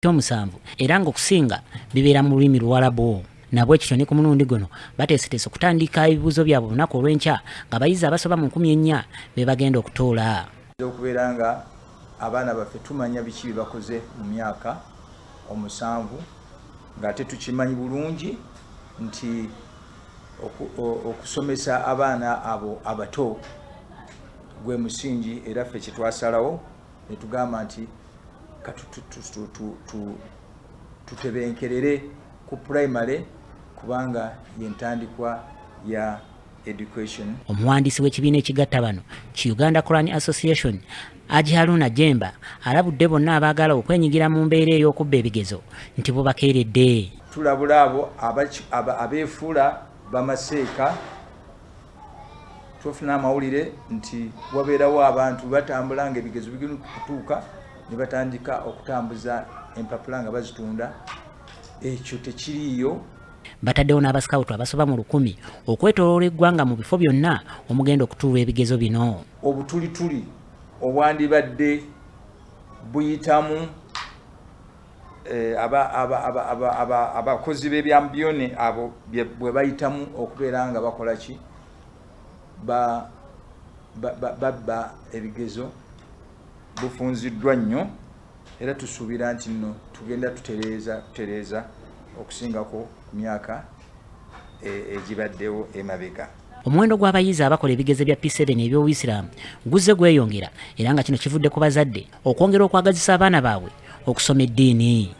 ky'omusanvu era ng'okusinga bibeera mu lulimi Luwarabu. Nabwe ekyo ne ku mulundi guno bateeseteese okutandika ebibuuzo byabwe olunaku olw'enkya ng'abayizi abasoba mu 400 be bagenda okutoola. Okubeera nga abaana baffe tumanya biki bye bakoze mu myaka 7 ng'ate tukimanyi bulungi nti okusomesa abaana abo abato gwe musingi era ffe kye twasalawo ne tugamba nti tutebenkerere ku primary kubanga yentandikwa ya education. Omuwandiisi w'ekibiina ekigatta bano ki Uganda Quran Association Haji Haruna Jemba alabudde bonna abaagala okwenyigira mu mbeera ey'okubba ebigezo nti bo bakeeredde. Tulabula abo abeefuula bamaseeka tufuna amawulire nti wabeerawo abantu batambula ng'ebigezo bigenda kutuuka ne batandika okutambuza empapula nga bazitunda. Ekyo tekiriiyo. Bataddewo n'abasikawutu abasoba mu 100 okwetooloola eggwanga mu bifo byonna omugenda okutuulwa ebigezo bino. Obutulituli obwandibadde buyitamu abakozi b'ebyambyone abo bwe bayitamu okubeera nga bakola ki babba ebigezo bufunziddwa nnyo era tusuubira nti nno tugenda tutereeza okusingako myaka egibaddewo emabega. Omuwendo gw'abayizi abakola ebigezo bya P7 eby'Obuyisiraamu guzze gweyongera era nga kino kivudde ku bazadde okwongera okwagazisa abaana baabwe okusoma eddiini.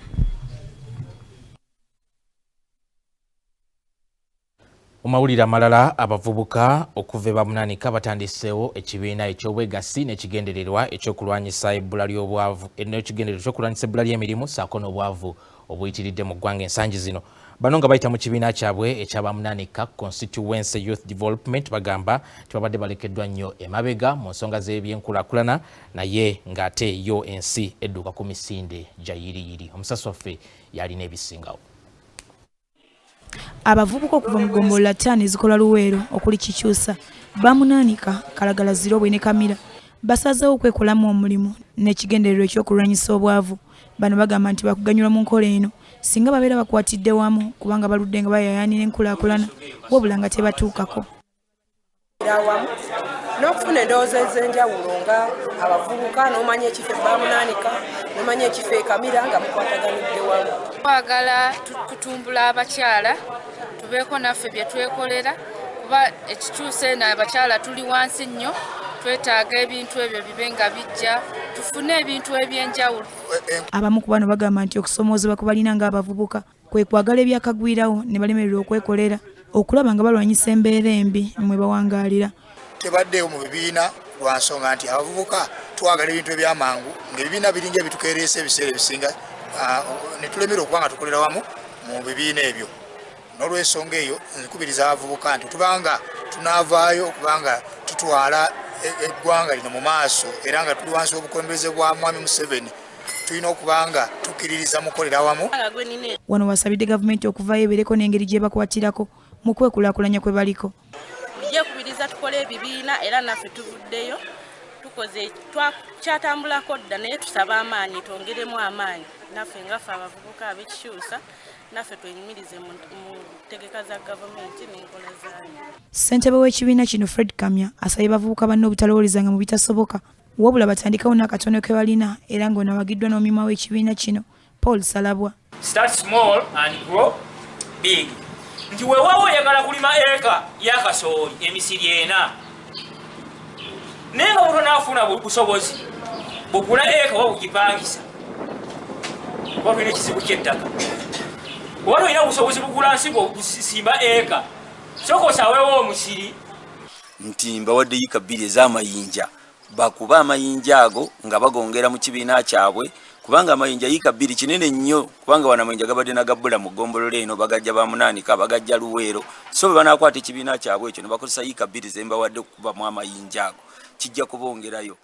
Omawulire amalala abavubuka okuva bamunanika batandiseewo ekibiina eky'obwegassi n'ekigendererwa ekyokulwanyisa ebbula ly'obwavu n'ekigendererwa ekyokulwanyisa ebbula ly'emirimu ssaako n'obwavu obuyitiridde mu ggwanga ensangi zino. Bano nga bayita mu kibiina kyabwe ekyabamunanika Constituency Youth Development bagamba tibabadde balekeddwa nnyo emabega mu nsonga z'ebyenkulaakulana naye ng'ate yo ensi edduka ku misinde gya yiriyiri. Omusasi waffe yalina ebisingawo. Abavubuka okuva mu ggombolola 5 ezikola Luweero okuli Kikyusa, bamunanika, Kalagala, Zirobwe ne Kamira basazeewo okwekolamu omulimu n'ekigendererwa ekyokulwanyisa obwavu. Bano bagamba nti bakuganyulwa mu nkola eno singa babeera bakwatidde wamu kubanga baludde nga bayayaanira enkulaakulana wabula nga tebatuukako. N'okufuna endowooza ez'enjawulo nga abavubuka n'omanya ekifo bamunanika n'omanya ekifo Kamira nga mukwataganidde wamu. Twagala kutumbula abakyala tubeeko naffe bye twekolera kuba ekikyuse n'abakyala tuli wansi nnyo twetaaga ebintu ebyo bibe nga bijja tufune ebintu ebyenjawulo. Abamu ku bano bagamba nti okusomoozebwa ku balina ng'abavubuka kwe kwagala ebyakagwirawo ne balemererwa okwekolera okulaba nga balwanyisa embeera embi mwe bawangaalira. Tebaddeewo mu bibiina lwa nsonga nti abavubuka twagala ebintu ebyamangu ng'ebibiina biringa bitukeereesa ebiseera ebisinga ne tulemera okuba nga tukolera wamu mu bibiina ebyo. N'olw'ensonga eyo nkubiriza abavubuka nti tubanga tunaavaayo okubanga tutwala eggwanga lino mu maaso era nga tuli wansi w'obukulembeze bwa Mwami Museveni tulina okubanga tukkiririza mukolera wamu. Wano wasabidde gavumenti okuvaayo ebeereko n'engeri gye bakwatirako mu kwekulaakulanya kwe baliko. Bijja kubiriza tukole ebibiina era naffe tuvuddeyo tukoze kyatambulako dda naye tusaba amaanyi twongeremu amaanyi naffe ngaffe abavubuka ab'Ekikyusa naffe twenyumirize mu ntegeka za gavumenti n'enkola zaayo. Ssentebe w'ekibiina kino Fred Kamya asabye bavubuka banne obutalowoolezanga mu bitasoboka wabula batandikawo n'akatono ke balina era ng'onawagiddwa n'omumyuma w'ekibiina kino Paul Salabwa. Start small and grow big. Nti weewawo oyagala kulima eka y'akasooli emisiri 4 naye nga butonaafuna busobozi bugula eka oba bugipangisa oba tulina ekizibu ky'ettaka oba tolina obusobozi bugula nsigo busimba eka sooka osaweewo omusiri. Nti mbawadde yiika 2 ez'amayinja bakuba amayinja ago nga bagongera mu kibiina kyabwe kubanga amayinja yiika 2 kinene nnyo kubanga wana amayinja gabadde nagabbula mu ggombolola eno bagajja bamunanika bagajja Luweero so bwe banaakwata ekibiina kyabwe ekyo ne bakozesa yiika 2 zembawadde okukubamu amayinja ago kijja kubongerayo.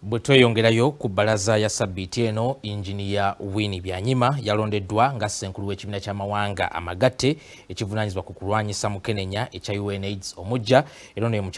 Bwe tweyongerayo ku bbalaza ya Sabbiiti eno Inginiya Winnie Byanyima yalondeddwa nga ssenkulu w'ekibiina ky'amawanga amagatte ekivunaanyizibwa ku kulwanyisa mukenenya ekya UNAIDS omujja era